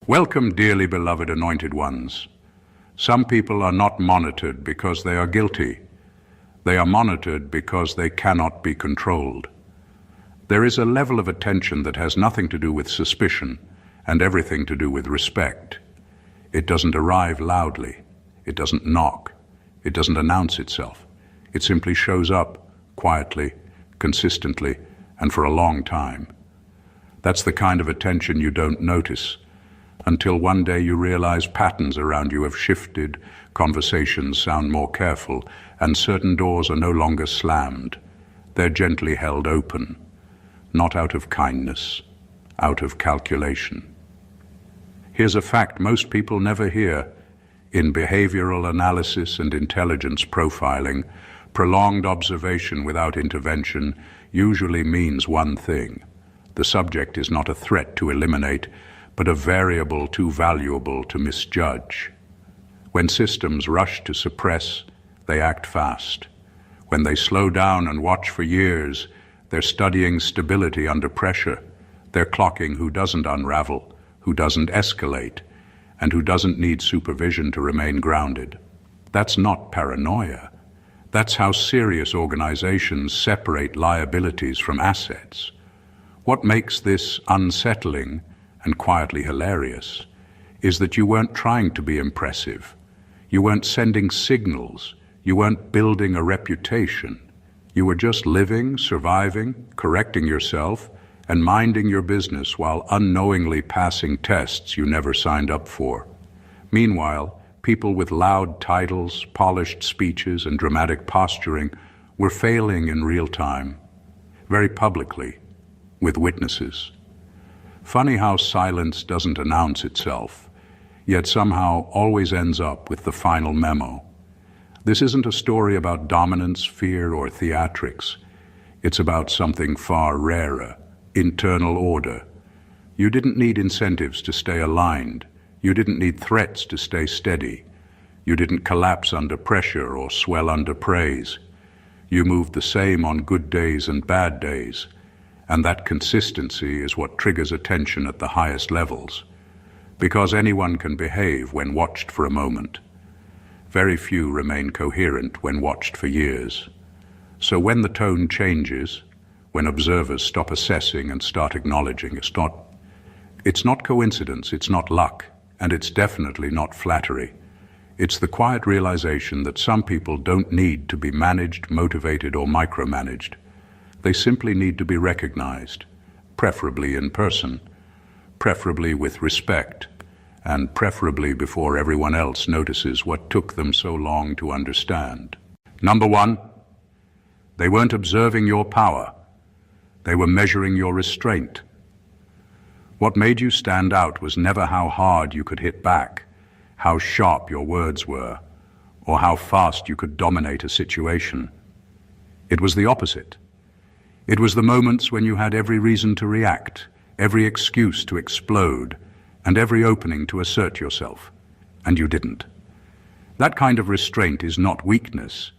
Welcome, dearly beloved anointed ones. Some people are not monitored because they are guilty. They are monitored because they cannot be controlled. There is a level of attention that has nothing to do with suspicion and everything to do with respect. It doesn't arrive loudly. It doesn't knock. It doesn't announce itself. It simply shows up quietly, consistently, and for a long time. That's the kind of attention you don't notice until one day you realize patterns around you have shifted, conversations sound more careful, and certain doors are no longer slammed. They're gently held open, not out of kindness, out of calculation. Here's a fact most people never hear. In behavioral analysis and intelligence profiling, prolonged observation without intervention usually means one thing. The subject is not a threat to eliminate, but a variable too valuable to misjudge. When systems rush to suppress, they act fast. When they slow down and watch for years, they're studying stability under pressure. They're clocking who doesn't unravel, who doesn't escalate, and who doesn't need supervision to remain grounded. That's not paranoia. That's how serious organizations separate liabilities from assets. What makes this unsettling and quietly hilarious is that you weren't trying to be impressive. You weren't sending signals. You weren't building a reputation. You were just living, surviving, correcting yourself, and minding your business while unknowingly passing tests you never signed up for. Meanwhile, people with loud titles, polished speeches, and dramatic posturing were failing in real time, very publicly, with witnesses. Funny how silence doesn't announce itself, yet somehow always ends up with the final memo. This isn't a story about dominance, fear, or theatrics. It's about something far rarer, internal order. You didn't need incentives to stay aligned. You didn't need threats to stay steady. You didn't collapse under pressure or swell under praise. You moved the same on good days and bad days. And that consistency is what triggers attention at the highest levels, because anyone can behave when watched for a moment. Very few remain coherent when watched for years. So when the tone changes, when observers stop assessing and start acknowledging, it's not coincidence, it's not luck, and it's definitely not flattery. It's the quiet realization that some people don't need to be managed, motivated, or micromanaged. They simply need to be recognized, preferably in person, preferably with respect, and preferably before everyone else notices what took them so long to understand. Number one, they weren't observing your power. They were measuring your restraint. What made you stand out was never how hard you could hit back, how sharp your words were, or how fast you could dominate a situation. It was the opposite. It was the moments when you had every reason to react, every excuse to explode, and every opening to assert yourself, and you didn't. That kind of restraint is not weakness.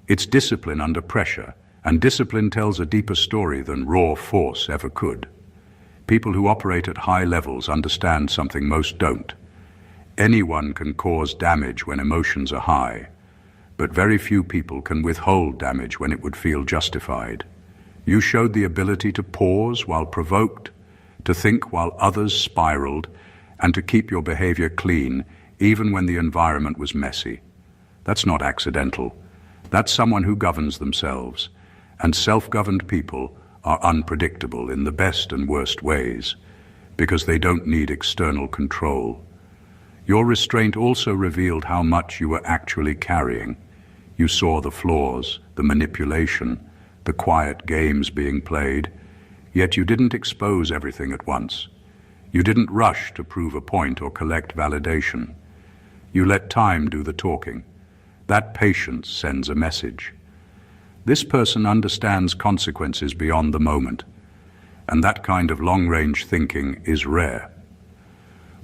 It's discipline under pressure, and discipline tells a deeper story than raw force ever could. People who operate at high levels understand something most don't. Anyone can cause damage when emotions are high, but very few people can withhold damage when it would feel justified. You showed the ability to pause while provoked, to think while others spiraled, and to keep your behavior clean even when the environment was messy. That's not accidental. That's someone who governs themselves, and self-governed people are unpredictable in the best and worst ways because they don't need external control. Your restraint also revealed how much you were actually carrying. You saw the flaws, the manipulation, the quiet games being played, yet you didn't expose everything at once. You didn't rush to prove a point or collect validation. You let time do the talking. That patience sends a message. This person understands consequences beyond the moment, and that kind of long-range thinking is rare.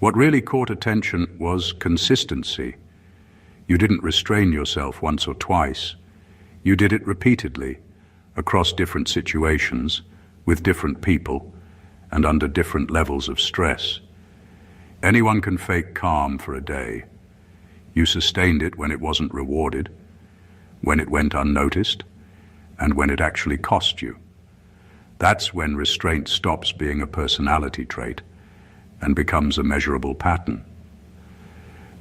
What really caught attention was consistency. You didn't restrain yourself once or twice. You did it repeatedly, across different situations, with different people, and under different levels of stress. Anyone can fake calm for a day. You sustained it when it wasn't rewarded, when it went unnoticed, and when it actually cost you. That's when restraint stops being a personality trait and becomes a measurable pattern.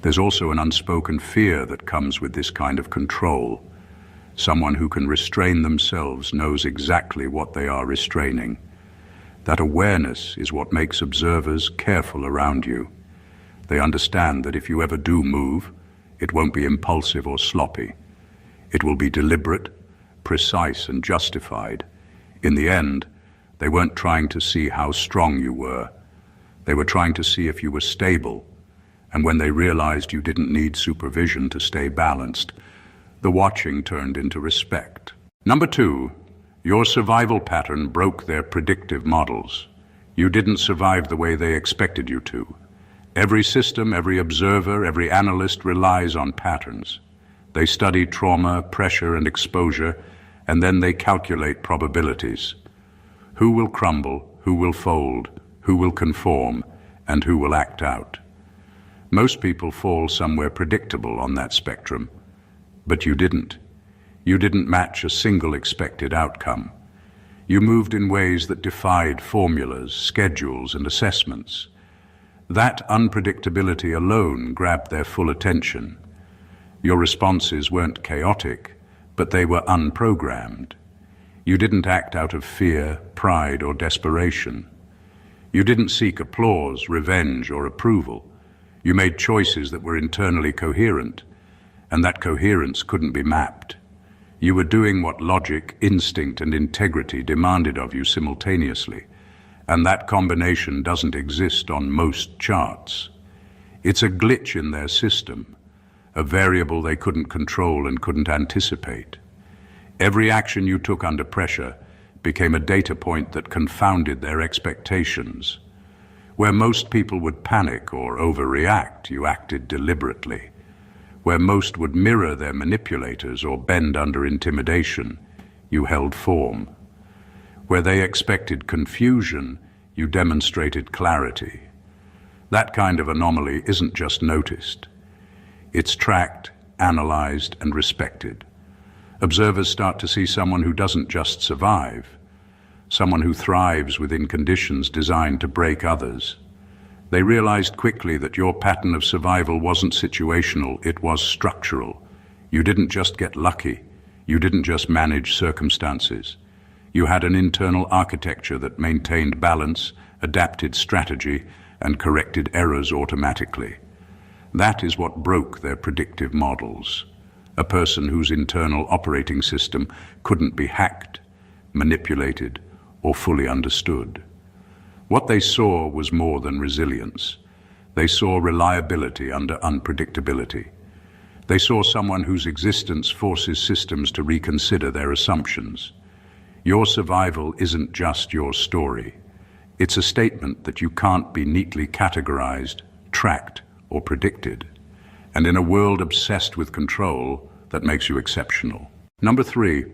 There's also an unspoken fear that comes with this kind of control. Someone who can restrain themselves knows exactly what they are restraining. That awareness is what makes observers careful around you. They understand that if you ever do move, it won't be impulsive or sloppy. It will be deliberate, precise, and justified. In the end, they weren't trying to see how strong you were. They were trying to see if you were stable. And when they realized you didn't need supervision to stay balanced, the watching turned into respect. Number 2, your survival pattern broke their predictive models. You didn't survive the way they expected you to. Every system, every observer, every analyst relies on patterns. They study trauma, pressure, and exposure, and then they calculate probabilities. Who will crumble, who will fold, who will conform, and who will act out. Most people fall somewhere predictable on that spectrum, but you didn't. You didn't match a single expected outcome. You moved in ways that defied formulas, schedules, and assessments. That unpredictability alone grabbed their full attention. Your responses weren't chaotic, but they were unprogrammed. You didn't act out of fear, pride, or desperation. You didn't seek applause, revenge, or approval. You made choices that were internally coherent, and that coherence couldn't be mapped. You were doing what logic, instinct, and integrity demanded of you simultaneously, and that combination doesn't exist on most charts. It's a glitch in their system, a variable they couldn't control and couldn't anticipate. Every action you took under pressure became a data point that confounded their expectations. Where most people would panic or overreact, you acted deliberately. Where most would mirror their manipulators or bend under intimidation, you held form. Where they expected confusion, you demonstrated clarity. That kind of anomaly isn't just noticed. It's tracked, analyzed, and respected. Observers start to see someone who doesn't just survive, someone who thrives within conditions designed to break others. They realized quickly that your pattern of survival wasn't situational, it was structural. You didn't just get lucky. You didn't just manage circumstances. You had an internal architecture that maintained balance, adapted strategy, and corrected errors automatically. That is what broke their predictive models. A person whose internal operating system couldn't be hacked, manipulated, or fully understood. What they saw was more than resilience. They saw reliability under unpredictability. They saw someone whose existence forces systems to reconsider their assumptions. Your survival isn't just your story. It's a statement that you can't be neatly categorized, tracked, or predicted. And in a world obsessed with control, that makes you exceptional. Number 3,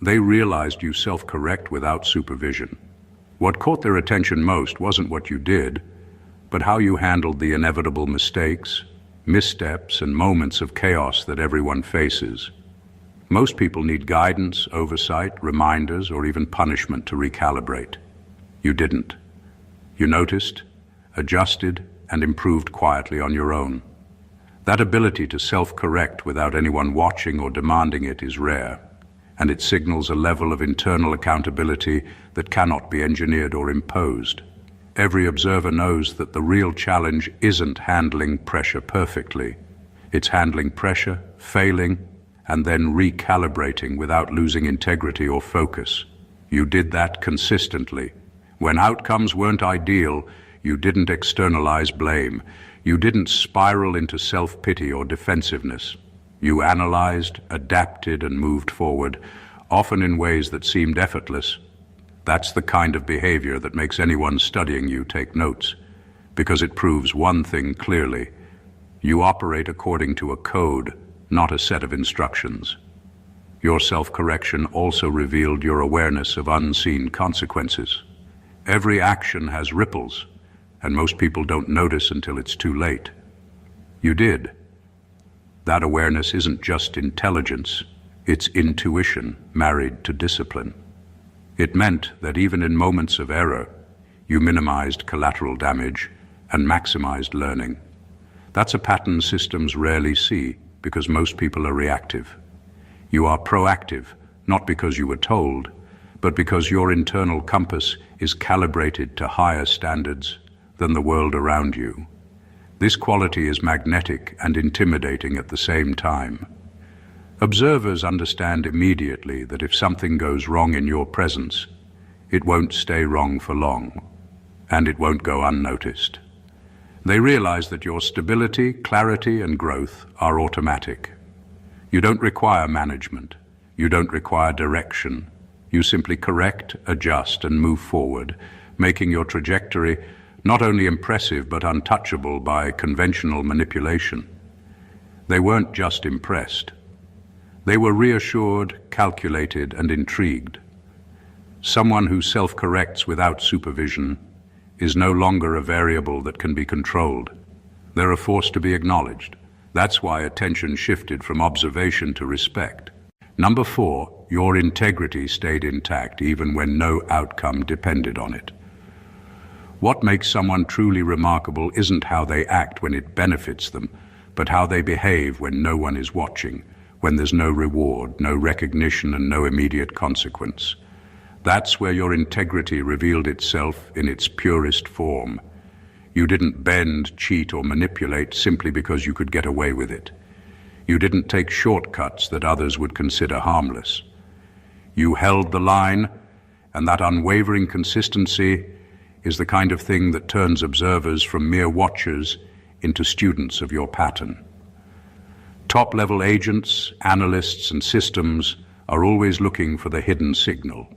they realized you self-correct without supervision. What caught their attention most wasn't what you did, but how you handled the inevitable mistakes, missteps, and moments of chaos that everyone faces. Most people need guidance, oversight, reminders, or even punishment to recalibrate. You didn't. You noticed, adjusted, and improved quietly on your own. That ability to self-correct without anyone watching or demanding it is rare, and it signals a level of internal accountability that cannot be engineered or imposed. Every observer knows that the real challenge isn't handling pressure perfectly. It's handling pressure, failing, and then recalibrating without losing integrity or focus. You did that consistently. When outcomes weren't ideal, you didn't externalize blame. You didn't spiral into self-pity or defensiveness. You analyzed, adapted, and moved forward, often in ways that seemed effortless. That's the kind of behavior that makes anyone studying you take notes, because it proves one thing clearly. You operate according to a code, not a set of instructions. Your self-correction also revealed your awareness of unseen consequences. Every action has ripples, and most people don't notice until it's too late. You did. That awareness isn't just intelligence, it's intuition married to discipline. It meant that even in moments of error, you minimized collateral damage and maximized learning. That's a pattern systems rarely see because most people are reactive. You are proactive, not because you were told, but because your internal compass is calibrated to higher standards than the world around you. This quality is magnetic and intimidating at the same time. Observers understand immediately that if something goes wrong in your presence, it won't stay wrong for long, and it won't go unnoticed. They realize that your stability, clarity, and growth are automatic. You don't require management. You don't require direction. You simply correct, adjust, and move forward, making your trajectory not only impressive but untouchable by conventional manipulation. They weren't just impressed. They were reassured, calculated, and intrigued. Someone who self-corrects without supervision is no longer a variable that can be controlled. They're a force to be acknowledged. That's why attention shifted from observation to respect. Number 4, your integrity stayed intact even when no outcome depended on it. What makes someone truly remarkable isn't how they act when it benefits them, but how they behave when no one is watching, when there's no reward, no recognition, and no immediate consequence. That's where your integrity revealed itself in its purest form. You didn't bend, cheat, or manipulate simply because you could get away with it. You didn't take shortcuts that others would consider harmless. You held the line, and that unwavering consistency is the kind of thing that turns observers from mere watchers into students of your pattern. Top-level agents, analysts, and systems are always looking for the hidden signal,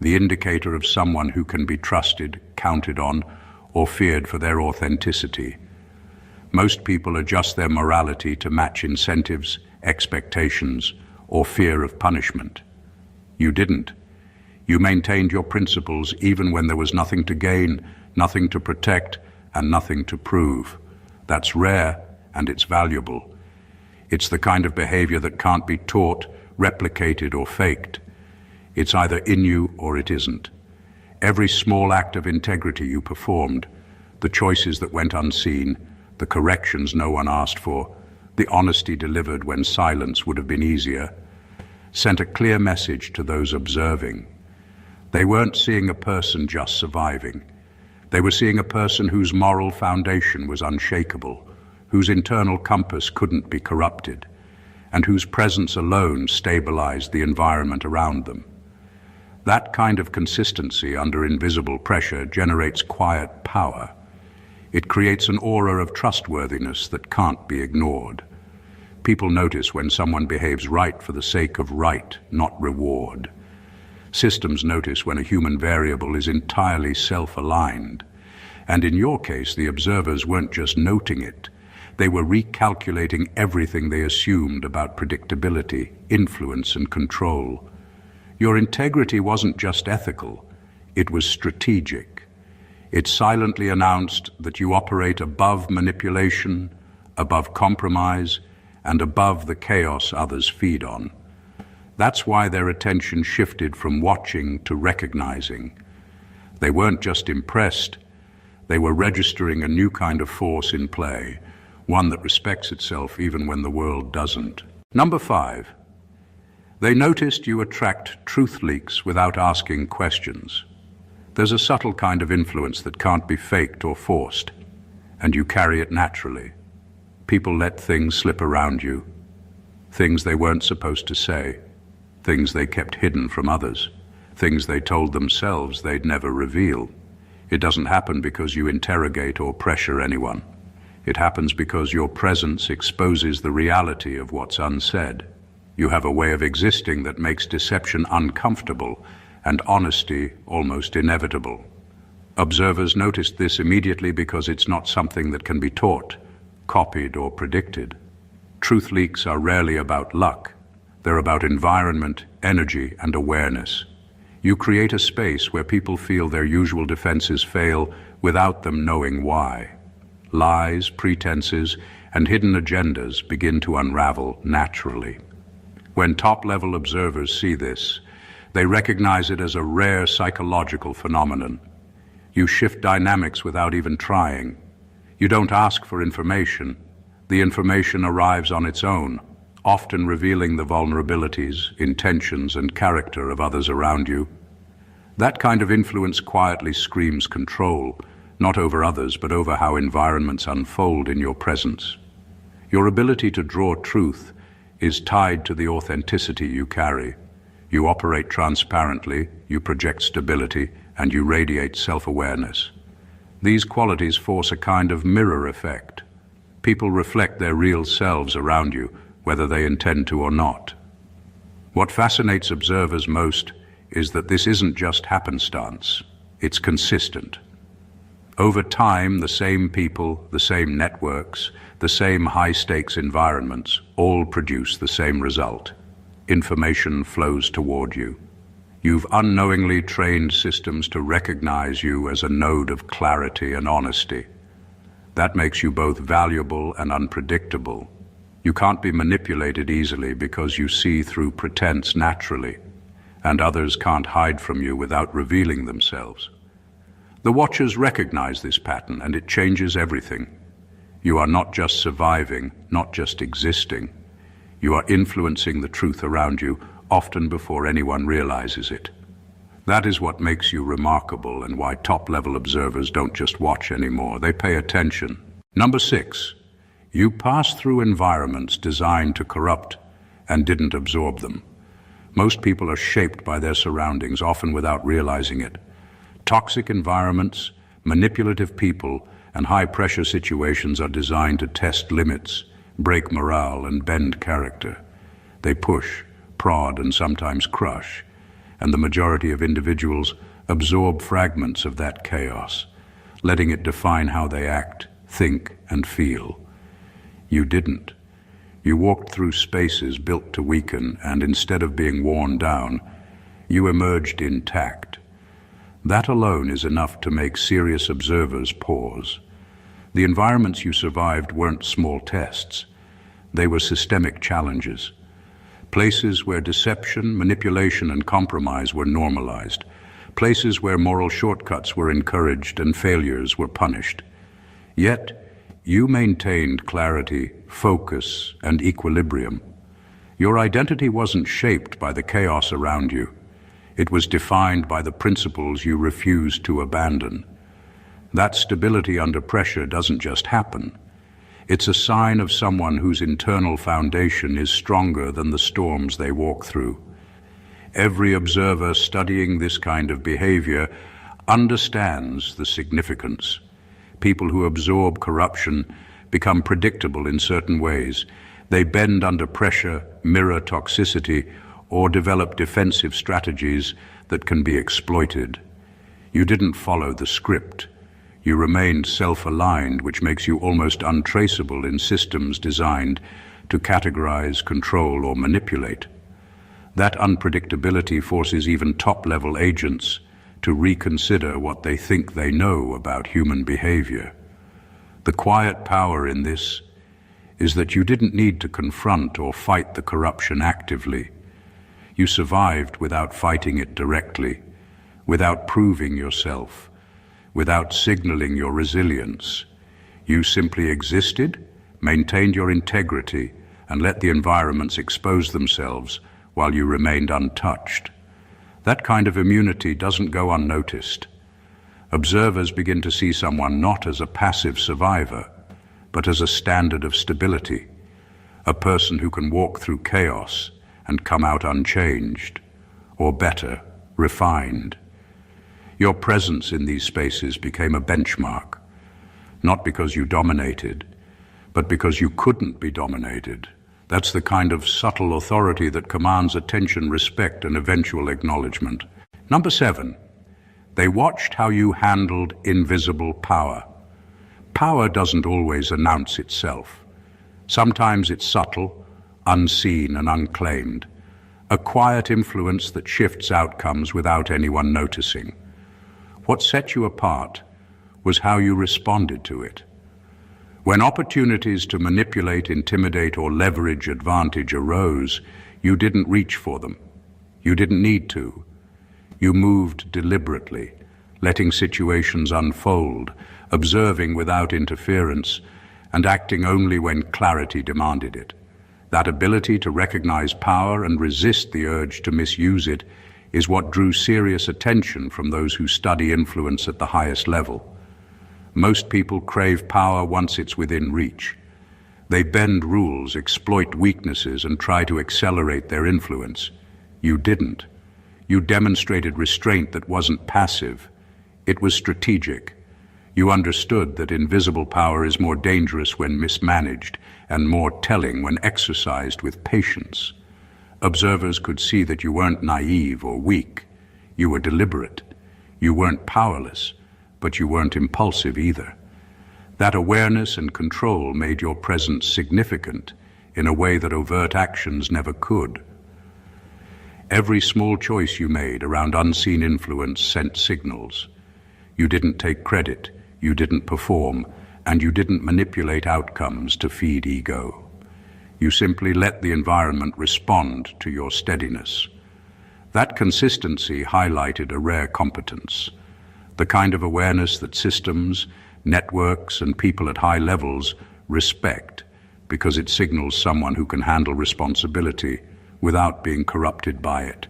the indicator of someone who can be trusted, counted on, or feared for their authenticity. Most people adjust their morality to match incentives, expectations, or fear of punishment. You didn't. You maintained your principles even when there was nothing to gain, nothing to protect, and nothing to prove. That's rare, and it's valuable. It's the kind of behavior that can't be taught, replicated, or faked. It's either in you or it isn't. Every small act of integrity you performed, the choices that went unseen, the corrections no one asked for, the honesty delivered when silence would have been easier, sent a clear message to those observing. They weren't seeing a person just surviving. They were seeing a person whose moral foundation was unshakable, whose internal compass couldn't be corrupted, and whose presence alone stabilized the environment around them. That kind of consistency under invisible pressure generates quiet power. It creates an aura of trustworthiness that can't be ignored. People notice when someone behaves right for the sake of right, not reward. Systems notice when a human variable is entirely self-aligned. And in your case, the observers weren't just noting it. They were recalculating everything they assumed about predictability, influence, and control. Your integrity wasn't just ethical, it was strategic. It silently announced that you operate above manipulation, above compromise, and above the chaos others feed on. That's why their attention shifted from watching to recognizing. They weren't just impressed, they were registering a new kind of force in play, one that respects itself even when the world doesn't. Number 5. They noticed you attract truth leaks without asking questions. There's a subtle kind of influence that can't be faked or forced, and you carry it naturally. People let things slip around you, things they weren't supposed to say, things they kept hidden from others, things they told themselves they'd never reveal. It doesn't happen because you interrogate or pressure anyone. It happens because your presence exposes the reality of what's unsaid. You have a way of existing that makes deception uncomfortable and honesty almost inevitable. Observers noticed this immediately because it's not something that can be taught, copied, or predicted. Truth leaks are rarely about luck. They're about environment, energy, and awareness. You create a space where people feel their usual defenses fail without them knowing why. Lies, pretenses, and hidden agendas begin to unravel naturally. When top-level observers see this, they recognize it as a rare psychological phenomenon. You shift dynamics without even trying. You don't ask for information. The information arrives on its own, often revealing the vulnerabilities, intentions, and character of others around you. That kind of influence quietly screams control, not over others, but over how environments unfold in your presence. Your ability to draw truth is tied to the authenticity you carry. You operate transparently, you project stability, and you radiate self-awareness. These qualities force a kind of mirror effect. People reflect their real selves around you, whether they intend to or not. What fascinates observers most is that this isn't just happenstance, it's consistent. Over time, the same people, the same networks, the same high-stakes environments all produce the same result. Information flows toward you. You've unknowingly trained systems to recognize you as a node of clarity and honesty. That makes you both valuable and unpredictable. You can't be manipulated easily because you see through pretense naturally, and others can't hide from you without revealing themselves. The Watchers recognize this pattern, and it changes everything. You are not just surviving, not just existing. You are influencing the truth around you, often before anyone realizes it. That is what makes you remarkable and why top-level observers don't just watch anymore. They pay attention. Number 6, you pass through environments designed to corrupt and didn't absorb them. Most people are shaped by their surroundings, often without realizing it. Toxic environments, manipulative people, and high-pressure situations are designed to test limits, break morale, and bend character. They push, prod, and sometimes crush, and the majority of individuals absorb fragments of that chaos, letting it define how they act, think, and feel. You didn't. You walked through spaces built to weaken, and instead of being worn down, you emerged intact. That alone is enough to make serious observers pause. The environments you survived weren't small tests. They were systemic challenges. Places where deception, manipulation, and compromise were normalized. Places where moral shortcuts were encouraged and failures were punished. Yet, you maintained clarity, focus, and equilibrium. Your identity wasn't shaped by the chaos around you. It was defined by the principles you refused to abandon. That stability under pressure doesn't just happen. It's a sign of someone whose internal foundation is stronger than the storms they walk through. Every observer studying this kind of behavior understands the significance. People who absorb corruption become predictable in certain ways. They bend under pressure, mirror toxicity, or develop defensive strategies that can be exploited. You didn't follow the script. You remained self-aligned, which makes you almost untraceable in systems designed to categorize, control, or manipulate. That unpredictability forces even top-level agents to reconsider what they think they know about human behavior. The quiet power in this is that you didn't need to confront or fight the corruption actively. You survived without fighting it directly, without proving yourself, without signaling your resilience. You simply existed, maintained your integrity, and let the environments expose themselves while you remained untouched. That kind of immunity doesn't go unnoticed. Observers begin to see someone not as a passive survivor, but as a standard of stability, a person who can walk through chaos and come out unchanged, or better, refined. Your presence in these spaces became a benchmark, not because you dominated, but because you couldn't be dominated. That's the kind of subtle authority that commands attention, respect, and eventual acknowledgement. Number 7, they watched how you handled invisible power. Power doesn't always announce itself. Sometimes it's subtle, unseen and unclaimed, a quiet influence that shifts outcomes without anyone noticing. What set you apart was how you responded to it. When opportunities to manipulate, intimidate, or leverage advantage arose, you didn't reach for them. You didn't need to. You moved deliberately, letting situations unfold, observing without interference, and acting only when clarity demanded it. That ability to recognize power and resist the urge to misuse it is what drew serious attention from those who study influence at the highest level. Most people crave power once it's within reach. They bend rules, exploit weaknesses, and try to accelerate their influence. You didn't. You demonstrated restraint that wasn't passive. It was strategic. You understood that invisible power is more dangerous when mismanaged and more telling when exercised with patience. Observers could see that you weren't naive or weak. You were deliberate. You weren't powerless, but you weren't impulsive either. That awareness and control made your presence significant in a way that overt actions never could. Every small choice you made around unseen influence sent signals. You didn't take credit, you didn't perform, and you didn't manipulate outcomes to feed ego. You simply let the environment respond to your steadiness. That consistency highlighted a rare competence, the kind of awareness that systems, networks, and people at high levels respect because it signals someone who can handle responsibility without being corrupted by it.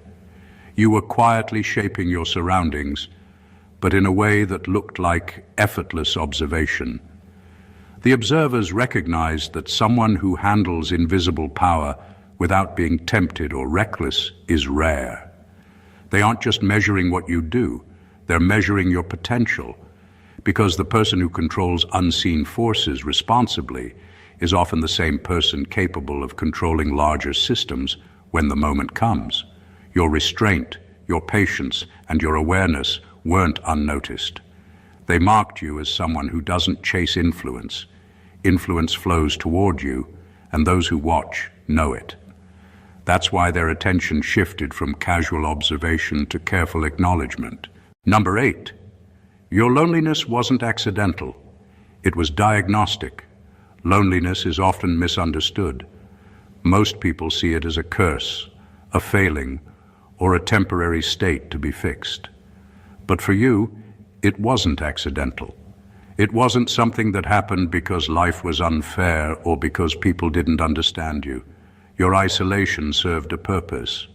You were quietly shaping your surroundings, but in a way that looked like effortless observation. The observers recognized that someone who handles invisible power without being tempted or reckless is rare. They aren't just measuring what you do, they're measuring your potential, because the person who controls unseen forces responsibly is often the same person capable of controlling larger systems when the moment comes. Your restraint, your patience, and your awareness weren't unnoticed. They marked you as someone who doesn't chase influence. Influence flows toward you, and those who watch know it. That's why their attention shifted from casual observation to careful acknowledgement. Number 8, your loneliness wasn't accidental. It was diagnostic. Loneliness is often misunderstood. Most people see it as a curse, a failing, or a temporary state to be fixed. But for you, it wasn't accidental. It wasn't something that happened because life was unfair or because people didn't understand you. Your isolation served a purpose.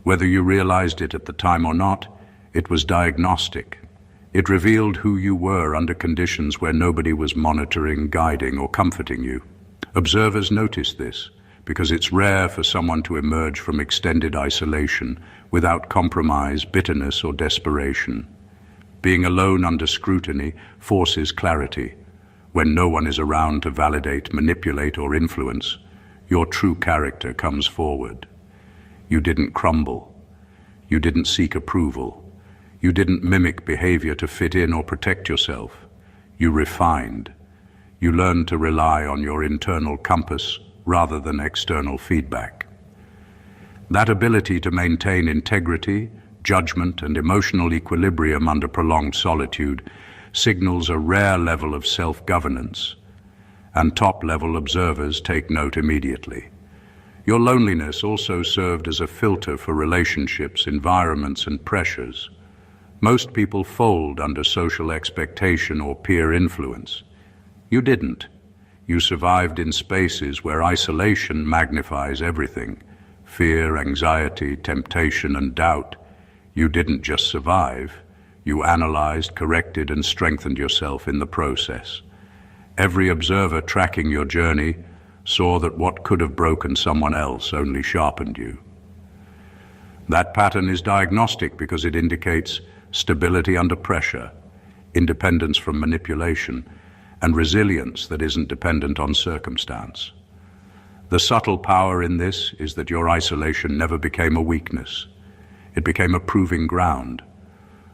Whether you realized it at the time or not, it was diagnostic. It revealed who you were under conditions where nobody was monitoring, guiding, or comforting you. Observers notice this because it's rare for someone to emerge from extended isolation without compromise, bitterness, or desperation. Being alone under scrutiny forces clarity. When no one is around to validate, manipulate, or influence, your true character comes forward. You didn't crumble. You didn't seek approval. You didn't mimic behavior to fit in or protect yourself. You refined. You learned to rely on your internal compass rather than external feedback. That ability to maintain integrity, judgment, and emotional equilibrium under prolonged solitude signals a rare level of self-governance, and top-level observers take note immediately. Your loneliness also served as a filter for relationships, environments, and pressures. Most people fold under social expectation or peer influence. You didn't. You survived in spaces where isolation magnifies everything: fear, anxiety, temptation, and doubt. You didn't just survive. You analyzed, corrected, and strengthened yourself in the process. Every observer tracking your journey saw that what could have broken someone else only sharpened you. That pattern is diagnostic because it indicates stability under pressure, independence from manipulation, and resilience that isn't dependent on circumstance. The subtle power in this is that your isolation never became a weakness. It became a proving ground.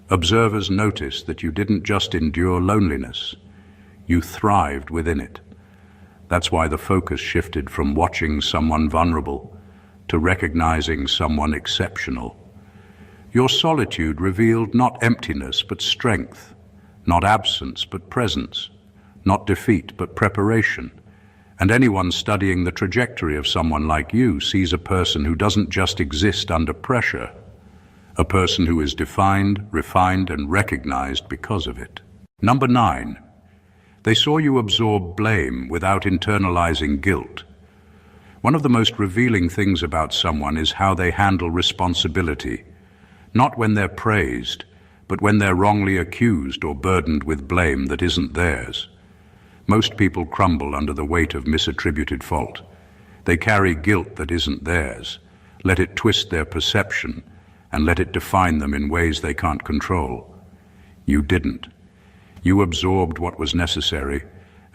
Observers noticed that you didn't just endure loneliness, you thrived within it. That's why the focus shifted from watching someone vulnerable to recognizing someone exceptional. Your solitude revealed not emptiness but strength, not absence but presence, not defeat but preparation. And anyone studying the trajectory of someone like you sees a person who doesn't just exist under pressure, a person who is defined, refined, and recognized because of it. Number 9. They saw you absorb blame without internalizing guilt. One of the most revealing things about someone is how they handle responsibility, not when they're praised, but when they're wrongly accused or burdened with blame that isn't theirs. Most people crumble under the weight of misattributed fault. They carry guilt that isn't theirs, let it twist their perception, and let it define them in ways they can't control. You didn't. You absorbed what was necessary,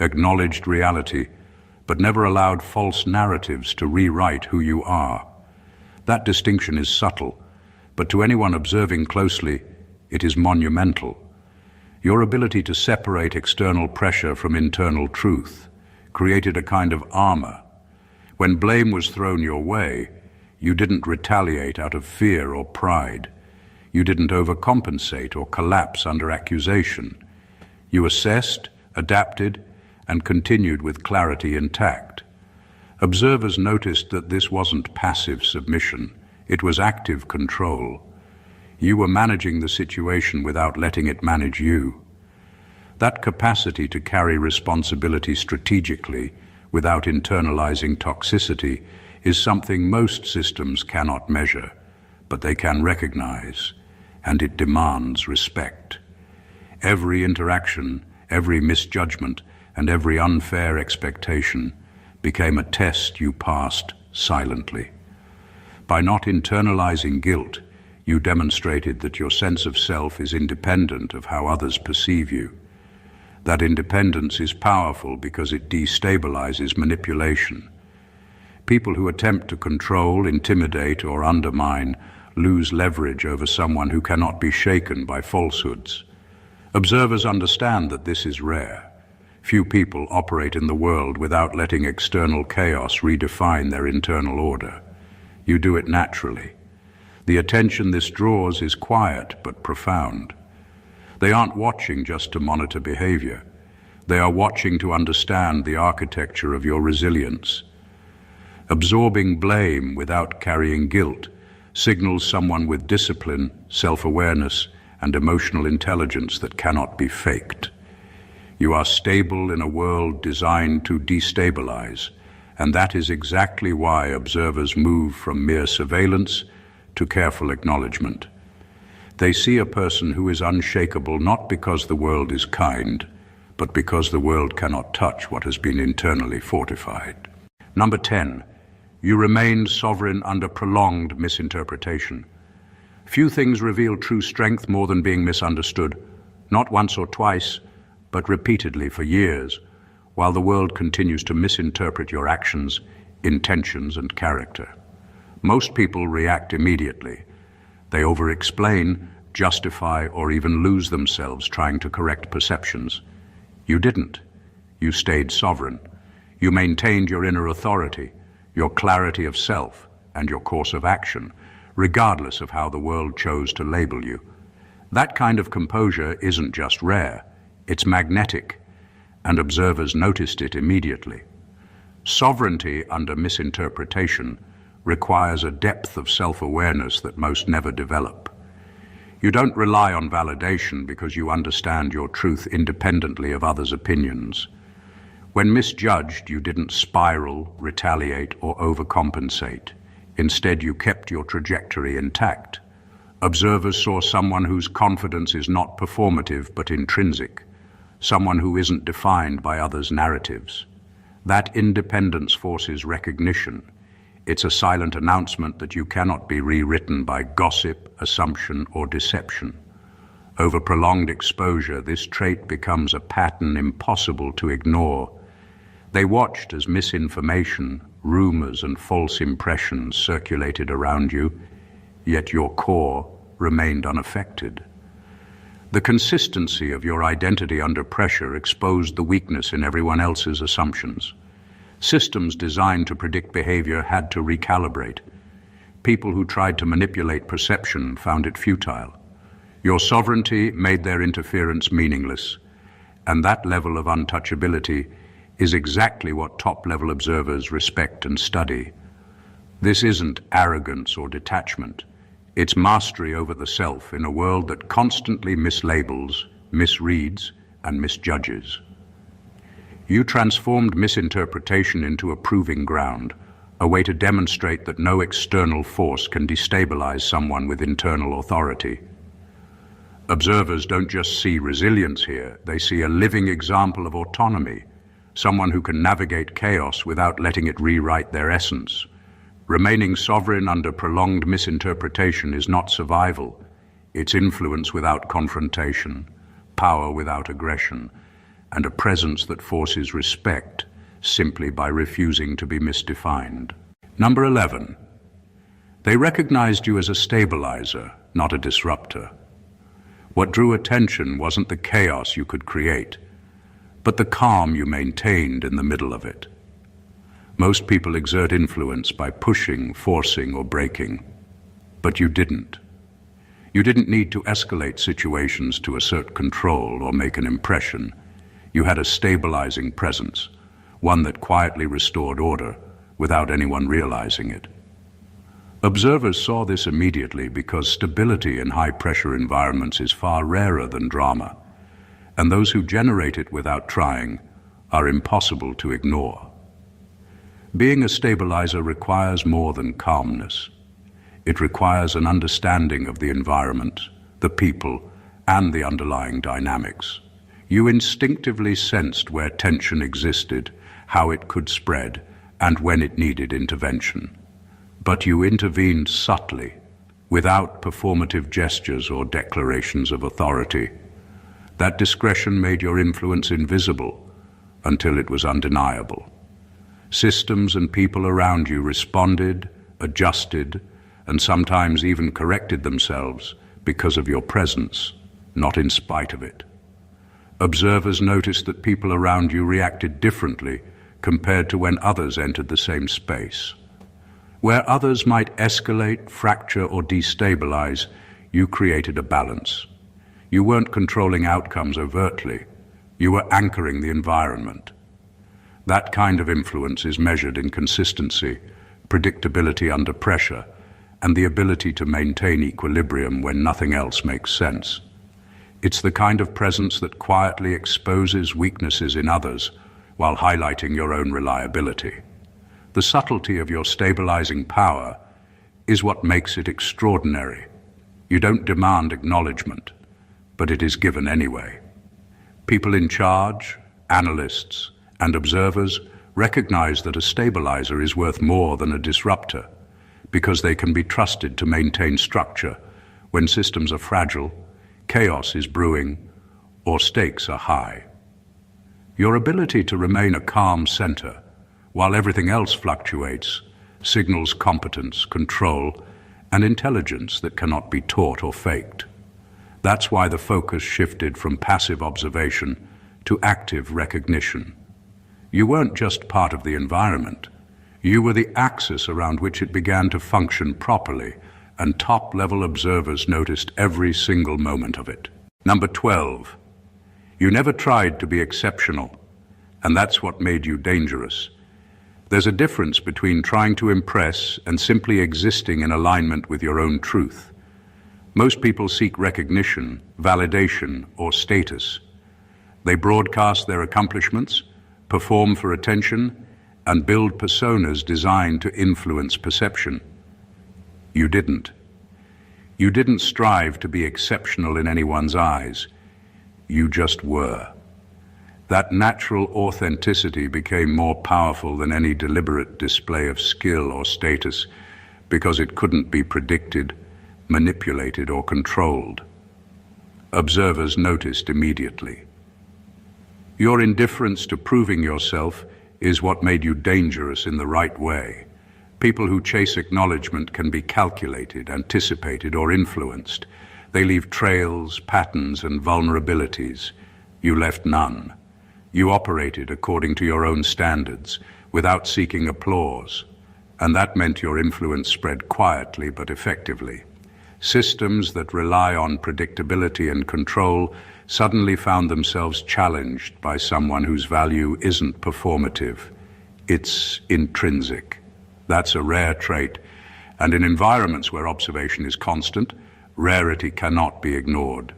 acknowledged reality, but never allowed false narratives to rewrite who you are. That distinction is subtle, but to anyone observing closely, it is monumental. Your ability to separate external pressure from internal truth created a kind of armor. When blame was thrown your way, you didn't retaliate out of fear or pride. You didn't overcompensate or collapse under accusation. You assessed, adapted, and continued with clarity intact. Observers noticed that this wasn't passive submission, it was active control. You were managing the situation without letting it manage you. That capacity to carry responsibility strategically without internalizing toxicity is something most systems cannot measure, but they can recognize, and it demands respect. Every interaction, every misjudgment, and every unfair expectation became a test you passed silently. By not internalizing guilt, you demonstrated that your sense of self is independent of how others perceive you. That independence is powerful because it destabilizes manipulation. People who attempt to control, intimidate, or undermine lose leverage over someone who cannot be shaken by falsehoods. Observers understand that this is rare. Few people operate in the world without letting external chaos redefine their internal order. You do it naturally. The attention this draws is quiet but profound. They aren't watching just to monitor behavior. They are watching to understand the architecture of your resilience. Absorbing blame without carrying guilt signals someone with discipline, self-awareness, and emotional intelligence that cannot be faked. You are stable in a world designed to destabilize, and that is exactly why observers move from mere surveillance to careful acknowledgement. They see a person who is unshakable not because the world is kind, but because the world cannot touch what has been internally fortified. Number 10. You remained sovereign under prolonged misinterpretation. Few things reveal true strength more than being misunderstood, not once or twice, but repeatedly for years, while the world continues to misinterpret your actions, intentions, and character. Most people react immediately. They over-explain, justify, or even lose themselves trying to correct perceptions. You didn't. You stayed sovereign. You maintained your inner authority, your clarity of self, and your course of action, regardless of how the world chose to label you. That kind of composure isn't just rare, it's magnetic, and observers noticed it immediately. Sovereignty under misinterpretation requires a depth of self-awareness that most never develop. You don't rely on validation because you understand your truth independently of others' opinions. When misjudged, you didn't spiral, retaliate, or overcompensate. Instead, you kept your trajectory intact. Observers saw someone whose confidence is not performative but intrinsic, someone who isn't defined by others' narratives. That independence forces recognition. It's a silent announcement that you cannot be rewritten by gossip, assumption, or deception. Over prolonged exposure, this trait becomes a pattern impossible to ignore. They watched as misinformation, rumors, and false impressions circulated around you, yet your core remained unaffected. The consistency of your identity under pressure exposed the weakness in everyone else's assumptions. Systems designed to predict behavior had to recalibrate. People who tried to manipulate perception found it futile. Your sovereignty made their interference meaningless, and that level of untouchability is exactly what top-level observers respect and study. This isn't arrogance or detachment. It's mastery over the self in a world that constantly mislabels, misreads, and misjudges. You transformed misinterpretation into a proving ground, a way to demonstrate that no external force can destabilize someone with internal authority. Observers don't just see resilience here, they see a living example of autonomy, someone who can navigate chaos without letting it rewrite their essence. Remaining sovereign under prolonged misinterpretation is not survival. It's influence without confrontation, power without aggression, and a presence that forces respect simply by refusing to be misdefined. Number 11. They recognized you as a stabilizer, not a disruptor. What drew attention wasn't the chaos you could create, but the calm you maintained in the middle of it. Most people exert influence by pushing, forcing, or breaking, but you didn't. You didn't need to escalate situations to assert control or make an impression. You had a stabilizing presence, one that quietly restored order without anyone realizing it. Observers saw this immediately because stability in high-pressure environments is far rarer than drama, and those who generate it without trying are impossible to ignore. Being a stabilizer requires more than calmness. It requires an understanding of the environment, the people, and the underlying dynamics. You instinctively sensed where tension existed, how it could spread, and when it needed intervention. But you intervened subtly, without performative gestures or declarations of authority. That discretion made your influence invisible until it was undeniable. Systems and people around you responded, adjusted, and sometimes even corrected themselves because of your presence, not in spite of it. Observers noticed that people around you reacted differently compared to when others entered the same space. Where others might escalate, fracture, or destabilize, you created a balance. You weren't controlling outcomes overtly. You were anchoring the environment. That kind of influence is measured in consistency, predictability under pressure, and the ability to maintain equilibrium when nothing else makes sense. It's the kind of presence that quietly exposes weaknesses in others while highlighting your own reliability. The subtlety of your stabilizing power is what makes it extraordinary. You don't demand acknowledgement, but it is given anyway. People in charge, analysts, and observers recognize that a stabilizer is worth more than a disruptor because they can be trusted to maintain structure when systems are fragile, chaos is brewing, or stakes are high. Your ability to remain a calm center while everything else fluctuates signals competence, control, and intelligence that cannot be taught or faked. That's why the focus shifted from passive observation to active recognition. You weren't just part of the environment. You were the axis around which it began to function properly, and top-level observers noticed every single moment of it. Number 12. You never tried to be exceptional, and that's what made you dangerous. There's a difference between trying to impress and simply existing in alignment with your own truth. Most people seek recognition, validation, or status. They broadcast their accomplishments, perform for attention, and build personas designed to influence perception. You didn't. You didn't strive to be exceptional in anyone's eyes. You just were. That natural authenticity became more powerful than any deliberate display of skill or status because it couldn't be predicted, manipulated, or controlled. Observers noticed immediately. Your indifference to proving yourself is what made you dangerous in the right way. People who chase acknowledgement can be calculated, anticipated, or influenced. They leave trails, patterns, and vulnerabilities. You left none. You operated according to your own standards, without seeking applause, and that meant your influence spread quietly but effectively. Systems that rely on predictability and control suddenly found themselves challenged by someone whose value isn't performative. It's intrinsic. That's a rare trait, and in environments where observation is constant, rarity cannot be ignored.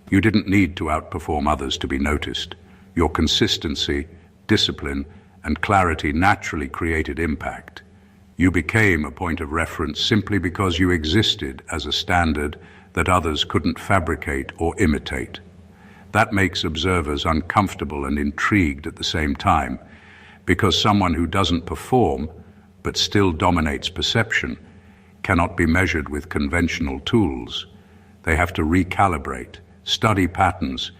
You didn't need to outperform others to be noticed. Your consistency, discipline, and clarity naturally created impact. You became a point of reference simply because you existed as a standard that others couldn't fabricate or imitate. That makes observers uncomfortable and intrigued at the same time, because someone who doesn't perform, but still dominates perception, cannot be measured with conventional tools. They have to recalibrate, study patterns,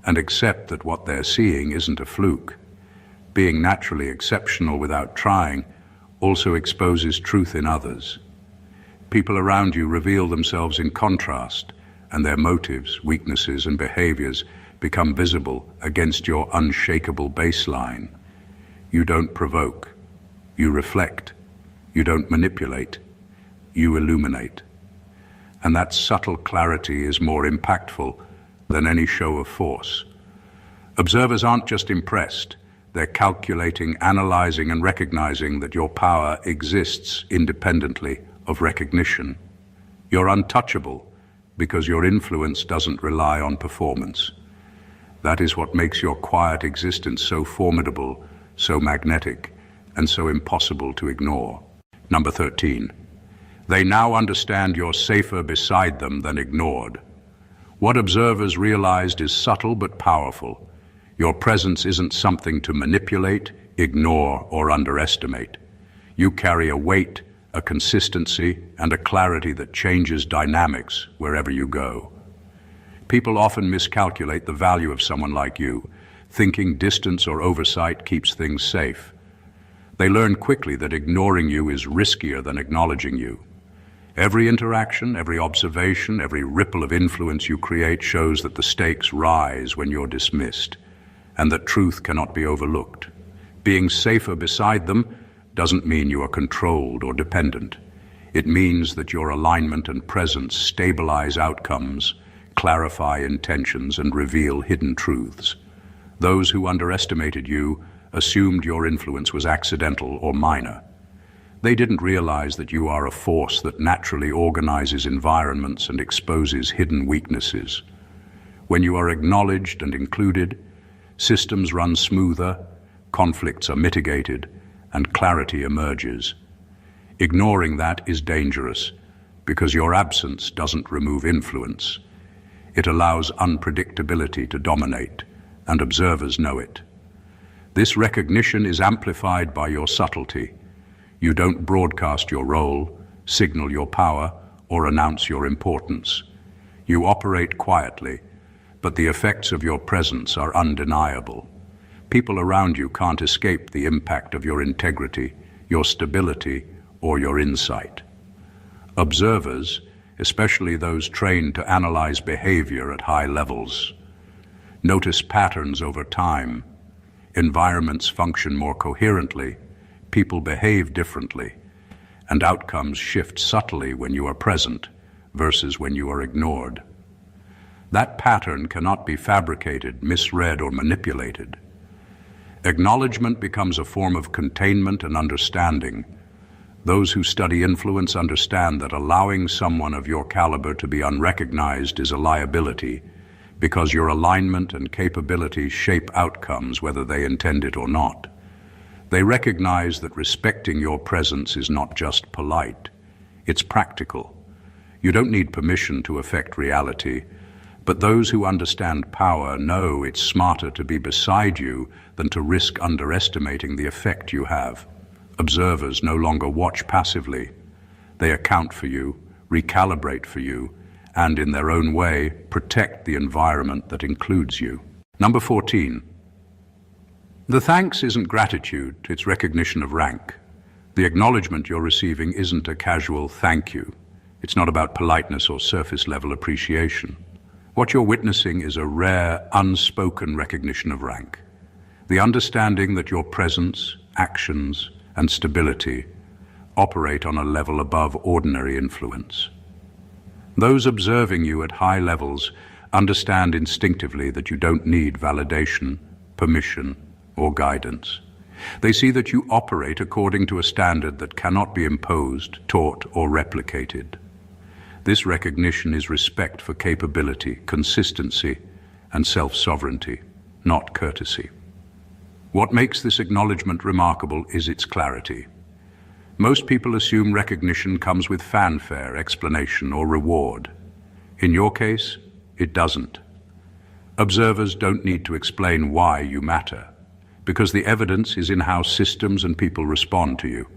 and accept that what they're seeing isn't a fluke. Being naturally exceptional without trying also exposes truth in others. People around you reveal themselves in contrast, and their motives, weaknesses, and behaviors become visible against your unshakable baseline. You don't provoke. You reflect. You don't manipulate. You illuminate. And that subtle clarity is more impactful than any show of force. Observers aren't just impressed. They're calculating, analyzing, and recognizing that your power exists independently of recognition. You're untouchable because your influence doesn't rely on performance. That is what makes your quiet existence so formidable, so magnetic, and so impossible to ignore. Number 13. They now understand you're safer beside them than ignored. What observers realized is subtle but powerful. Your presence isn't something to manipulate, ignore, or underestimate. You carry a weight, a consistency, and a clarity that changes dynamics wherever you go. People often miscalculate the value of someone like you, thinking distance or oversight keeps things safe. They learn quickly that ignoring you is riskier than acknowledging you. Every interaction, every observation, every ripple of influence you create shows that the stakes rise when you're dismissed, and that truth cannot be overlooked. Being safer beside them doesn't mean you are controlled or dependent. It means that your alignment and presence stabilize outcomes, clarify intentions, and reveal hidden truths. Those who underestimated you assumed your influence was accidental or minor. They didn't realize that you are a force that naturally organizes environments and exposes hidden weaknesses. When you are acknowledged and included, systems run smoother, conflicts are mitigated, and clarity emerges. Ignoring that is dangerous because your absence doesn't remove influence. It allows unpredictability to dominate, and observers know it. This recognition is amplified by your subtlety. You don't broadcast your role, signal your power, or announce your importance. You operate quietly, but the effects of your presence are undeniable. People around you can't escape the impact of your integrity, your stability, or your insight. Observers, especially those trained to analyze behavior at high levels, notice patterns over time. Environments function more coherently, people behave differently, and outcomes shift subtly when you are present versus when you are ignored. That pattern cannot be fabricated, misread, or manipulated. Acknowledgement becomes a form of containment and understanding. Those who study influence understand that allowing someone of your caliber to be unrecognized is a liability, because your alignment and capability shape outcomes whether they intend it or not. They recognize that respecting your presence is not just polite, it's practical. You don't need permission to affect reality, but those who understand power know it's smarter to be beside you than to risk underestimating the effect you have. Observers no longer watch passively. They account for you, recalibrate for you, and in their own way, protect the environment that includes you. Number 14. The thanks isn't gratitude, it's recognition of rank. The acknowledgement you're receiving isn't a casual thank you. It's not about politeness or surface-level appreciation. What you're witnessing is a rare, unspoken recognition of rank. The understanding that your presence, actions, and stability operate on a level above ordinary influence. Those observing you at high levels understand instinctively that you don't need validation, permission, or guidance. They see that you operate according to a standard that cannot be imposed, taught, or replicated. This recognition is respect for capability, consistency, and self-sovereignty, not courtesy. What makes this acknowledgement remarkable is its clarity. Most people assume recognition comes with fanfare, explanation, or reward. In your case, it doesn't. Observers don't need to explain why you matter, because the evidence is in how systems and people respond to you.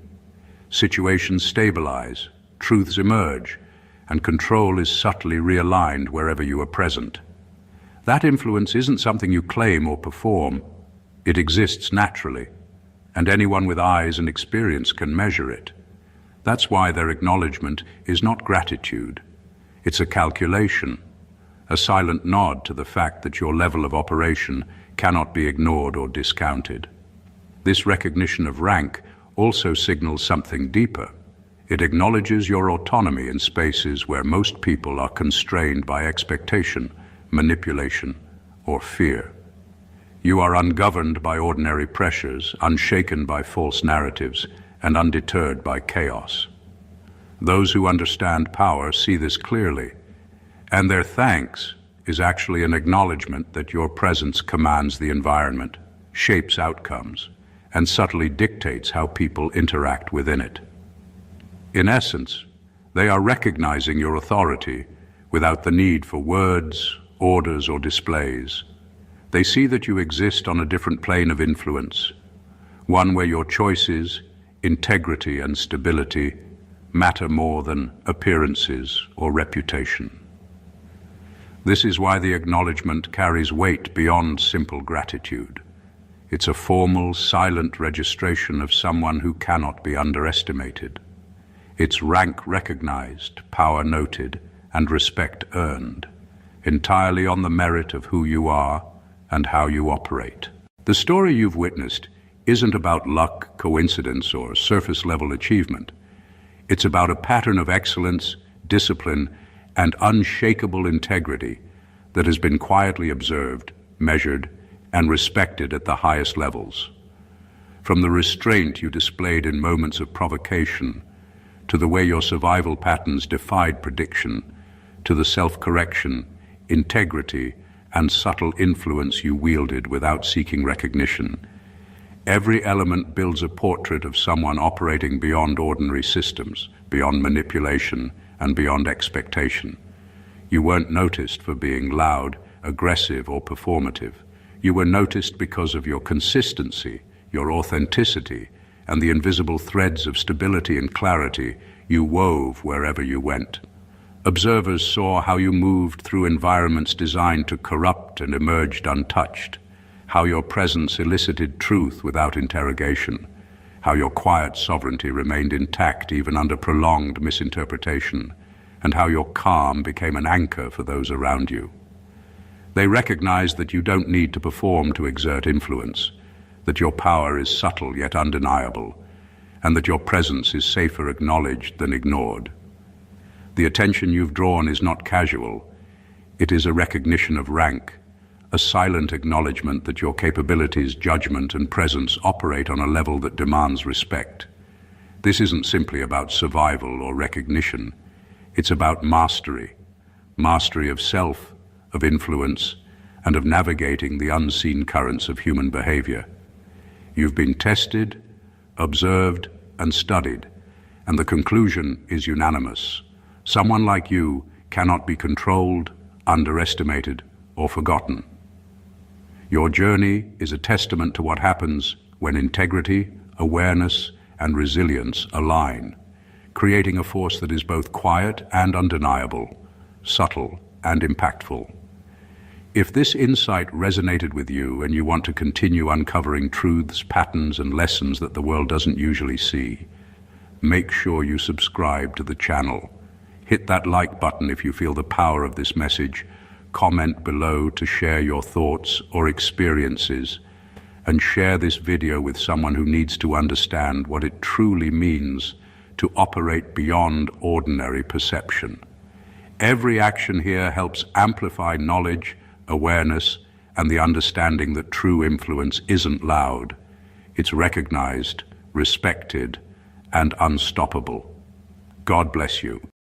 Situations stabilize, truths emerge, and control is subtly realigned wherever you are present. That influence isn't something you claim or perform. It exists naturally, and anyone with eyes and experience can measure it. That's why their acknowledgement is not gratitude. It's a calculation, a silent nod to the fact that your level of operation cannot be ignored or discounted. This recognition of rank also signals something deeper. It acknowledges your autonomy in spaces where most people are constrained by expectation, manipulation, or fear. You are ungoverned by ordinary pressures, unshaken by false narratives, and undeterred by chaos. Those who understand power see this clearly, and their thanks is actually an acknowledgement that your presence commands the environment, shapes outcomes, and subtly dictates how people interact within it. In essence, they are recognizing your authority without the need for words, orders, or displays. They see that you exist on a different plane of influence, one where your choices, integrity, and stability matter more than appearances or reputation. This is why the acknowledgement carries weight beyond simple gratitude. It's a formal, silent registration of someone who cannot be underestimated. It's rank recognized, power noted, and respect earned, entirely on the merit of who you are and how you operate. The story you've witnessed isn't about luck, coincidence, or surface-level achievement. It's about a pattern of excellence, discipline, and unshakable integrity that has been quietly observed, measured, and respected at the highest levels. From the restraint you displayed in moments of provocation, to the way your survival patterns defied prediction, to the self-correction, integrity, and subtle influence you wielded without seeking recognition, every element builds a portrait of someone operating beyond ordinary systems, beyond manipulation, and beyond expectation. You weren't noticed for being loud, aggressive, or performative. You were noticed because of your consistency, your authenticity, and the invisible threads of stability and clarity you wove wherever you went. Observers saw how you moved through environments designed to corrupt and emerged untouched, how your presence elicited truth without interrogation, how your quiet sovereignty remained intact even under prolonged misinterpretation, and how your calm became an anchor for those around you. They recognized that you don't need to perform to exert influence, that your power is subtle yet undeniable, and that your presence is safer acknowledged than ignored. The attention you've drawn is not casual. It is a recognition of rank, a silent acknowledgement that your capabilities, judgment, and presence operate on a level that demands respect. This isn't simply about survival or recognition. It's about mastery of self, of influence, and of navigating the unseen currents of human behavior. You've been tested, observed, and studied, and the conclusion is unanimous. Someone like you cannot be controlled, underestimated, or forgotten. Your journey is a testament to what happens when integrity, awareness, and resilience align, creating a force that is both quiet and undeniable, subtle and impactful. If this insight resonated with you and you want to continue uncovering truths, patterns, and lessons that the world doesn't usually see, make sure you subscribe to the channel. Hit that like button if you feel the power of this message. Comment below to share your thoughts or experiences, and share this video with someone who needs to understand what it truly means to operate beyond ordinary perception. Every action here helps amplify knowledge, awareness, and the understanding that true influence isn't loud. It's recognized, respected, and unstoppable. God bless you.